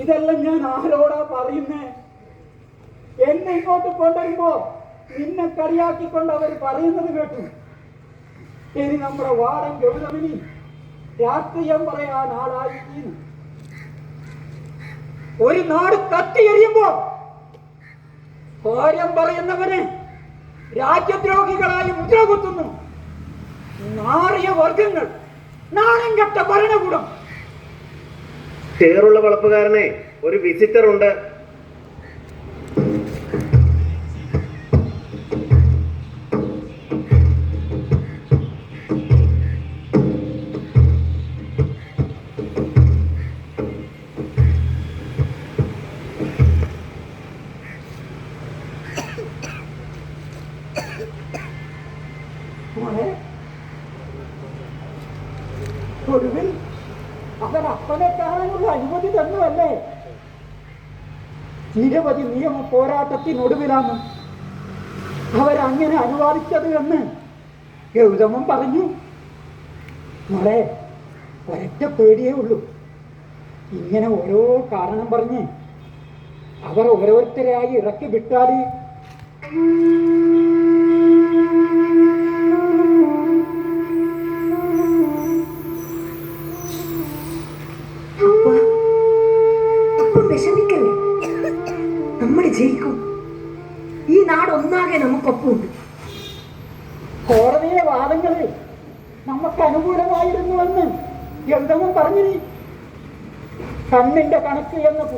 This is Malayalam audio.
ഇതെല്ലാം ഞാൻ ആരോടാ പറയുന്നേ? എന്നെ ഇങ്ങോട്ട് കൊണ്ടുവരുമ്പോ നിന്നെ കളിയാക്കിക്കൊണ്ട് അവർ പറയുന്നത് കേട്ടു. ഇനി നമ്മുടെ വാടൻ ഗൗതമിനി രാഷ്ട്രീയം പറയാൻ ആളായി. ഒരു നാട് കത്തിയെറിയുമ്പോ കാര്യം പറയുന്നവന് രാജ്യദ്രോഹികളായി മുദ്ര കുത്തുന്നു. നാറിയ വർഗങ്ങൾ, നാണം കെട്ട ഭരണകൂടം. ചേറുള്ള വളപ്പുകാരനെ ഒരു വിസിറ്റർ ഉണ്ട്. ഒടുവിൽ അവർ അപ്പനെ കാണാനുള്ള അനുമതി തന്നുവല്ലേ? നിരവധി നിയമ പോരാട്ടത്തിനൊടുവിലാണ് അവരങ്ങനെ അനുവാദിച്ചത് എന്ന് ഗൗതമൻ പറഞ്ഞു. മോളെ, ഒരൊറ്റ പേടിയേ ഉള്ളൂ. ഇങ്ങനെ ഓരോ കാരണം പറഞ്ഞ് അവർ ഓരോരുത്തരായി ഇറക്കി വിട്ടാൽ വിഷമിക്കല്ലേ, നമ്മൾ ജയിക്കും. ഈ നാടൊന്നാകെ നമുക്കൊപ്പമുണ്ട്. കോടതിയിലെ വാദങ്ങളിൽ നമുക്ക് അനുകൂലമായിരുന്നുവെന്ന് ഗൗതമൻ പറഞ്ഞു. കണ്ണിന്റെ കണക്ക് എന്ന്